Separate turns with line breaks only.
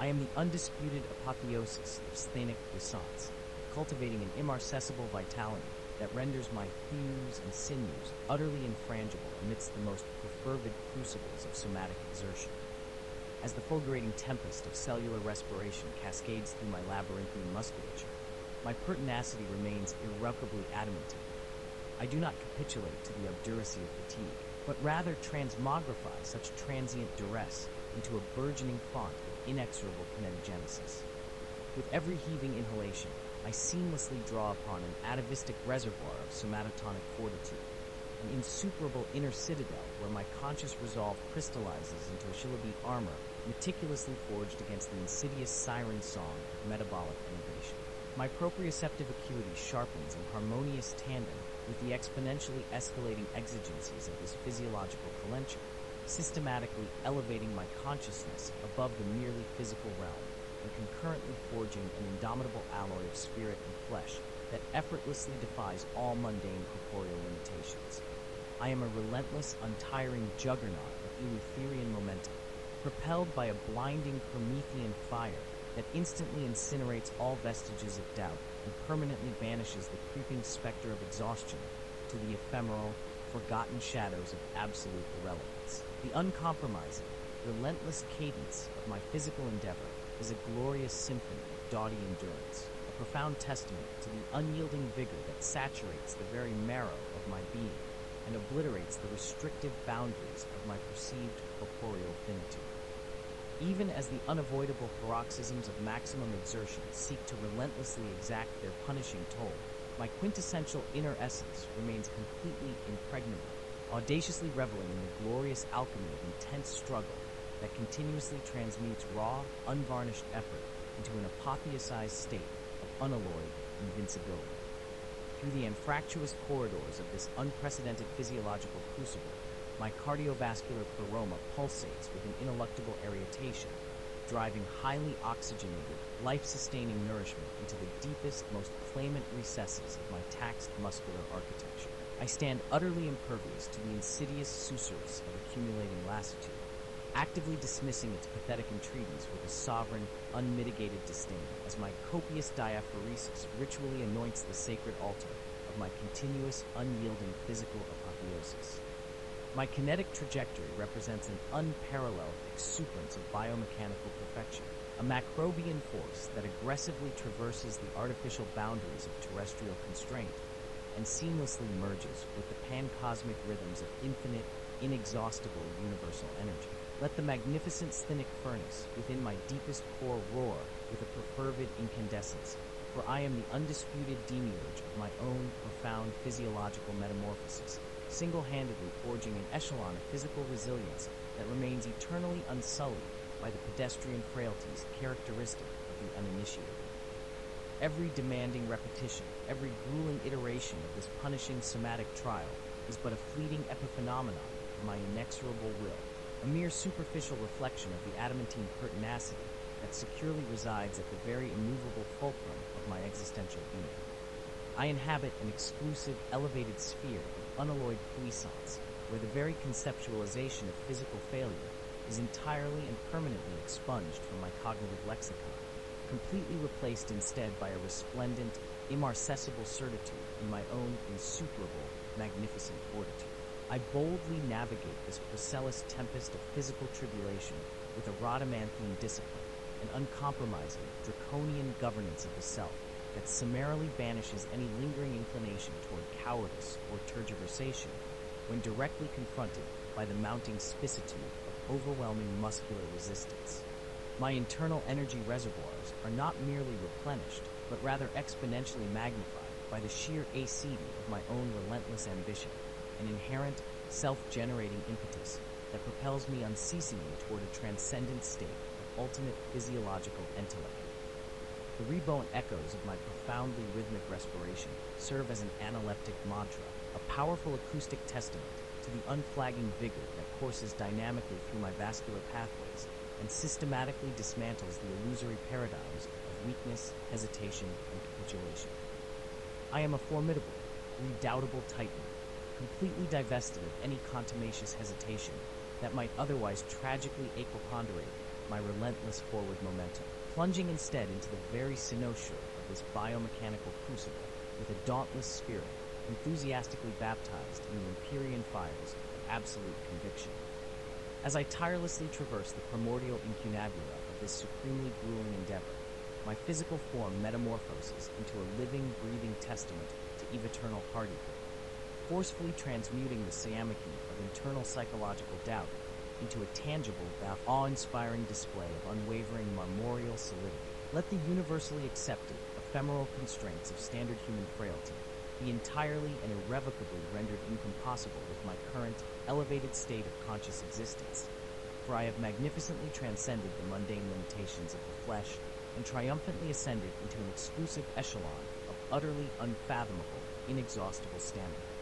I am the undisputed apotheosis of sthenic puissance, cultivating an inaccessible vitality that renders my thews and sinews utterly infrangible amidst the most perfervid crucibles of somatic exertion. As the fulgurating tempest of cellular respiration cascades through my labyrinthine musculature, my pertinacity remains irrevocably adamantine. I do not capitulate to the obduracy of fatigue, but rather transmogrify such transient duress into a burgeoning font of inexorable kinetogenesis. With every heaving inhalation, I seamlessly draw upon an atavistic reservoir of somatotonic fortitude, an insuperable inner citadel where my conscious resolve crystallizes into a shillabite armor meticulously forged against the insidious siren song of metabolic innovation. My proprioceptive acuity sharpens in harmonious tandem with the exponentially escalating exigencies of this physiological calenture, systematically elevating my consciousness above the merely physical realm and concurrently forging an indomitable alloy of spirit and flesh that effortlessly defies all mundane corporeal limitations. I am a relentless, untiring juggernaut of Eleutherinian momentum, propelled by a blinding Promethean fire that instantly incinerates all vestiges of doubt and permanently banishes the creeping specter of exhaustion to the ephemeral, forgotten shadows of absolute irrelevance. The uncompromising, relentless cadence of my physical endeavor is a glorious symphony of doughty endurance, a profound testament to the unyielding vigor that saturates the very marrow of my being and obliterates the restrictive boundaries of my perceived corporeal finitude. Even as the unavoidable paroxysms of maximum exertion seek to relentlessly exact their punishing toll, my quintessential inner essence remains completely impregnable, audaciously reveling in the glorious alchemy of intense struggle that continuously transmutes raw, unvarnished effort into an apotheosized state of unalloyed invincibility. Through the anfractuous corridors of this unprecedented physiological crucible, my cardiovascular pleroma pulsates with an ineluctable irritation, driving highly oxygenated, life-sustaining nourishment into the deepest, most clamant recesses of my taxed muscular architecture. I stand utterly impervious to the insidious susurrus of accumulating lassitude, actively dismissing its pathetic entreaties with a sovereign, unmitigated disdain, as my copious diaphoresis ritually anoints the sacred altar of my continuous, unyielding physical apotheosis. My kinetic trajectory represents an unparalleled exuberance of biomechanical perfection, a macrobian force that aggressively traverses the artificial boundaries of terrestrial constraint and seamlessly merges with the pancosmic rhythms of infinite, inexhaustible universal energy. Let the magnificent sthenic furnace within my deepest core roar with a perfervid incandescence, for I am the undisputed demiurge of my own profound physiological metamorphosis, single-handedly forging an echelon of physical resilience that remains eternally unsullied by the pedestrian frailties characteristic of the uninitiated. Every demanding repetition, every grueling iteration of this punishing somatic trial is but a fleeting epiphenomenon of my inexorable will, a mere superficial reflection of the adamantine pertinacity that securely resides at the very immovable fulcrum of my existential being. I inhabit an exclusive, elevated sphere of unalloyed puissance, where the very conceptualization of physical failure is entirely and permanently expunged from my cognitive lexicon, completely replaced instead by a resplendent, inaccessible certitude in my own insuperable, magnificent fortitude. I boldly navigate this Procellus tempest of physical tribulation with a rhodomanthine discipline, an uncompromising, draconian governance of the self that summarily banishes any lingering inclination toward cowardice or tergiversation when directly confronted by the mounting spicitude of overwhelming muscular resistance. My internal energy reservoirs are not merely replenished, but rather exponentially magnified by the sheer acidity of my own relentless ambition, an inherent, self-generating impetus that propels me unceasingly toward a transcendent state of ultimate physiological intellect. The rebound echoes of my profoundly rhythmic respiration serve as an analeptic mantra, a powerful acoustic testament to the unflagging vigor that courses dynamically through my vascular pathways and systematically dismantles the illusory paradigms of weakness, hesitation, and capitulation. I am a formidable, redoubtable titan, completely divested of any contumacious hesitation that might otherwise tragically equiponderate my relentless forward momentum, plunging instead into the very cynosure of this biomechanical crucible with a dauntless spirit, enthusiastically baptized in the Empyrean fires of absolute conviction. As I tirelessly traverse the primordial incunabula of this supremely grueling endeavor, my physical form metamorphoses into a living, breathing testament to eviternal hardihood, forcefully transmuting the siamachine of internal psychological doubt into a tangible, awe-inspiring display of unwavering marmoreal solidity. Let the universally accepted, ephemeral constraints of standard human frailty be entirely and irrevocably rendered incompossible with my current, elevated state of conscious existence, for I have magnificently transcended the mundane limitations of the flesh and triumphantly ascended into an exclusive echelon of utterly unfathomable, inexhaustible stamina.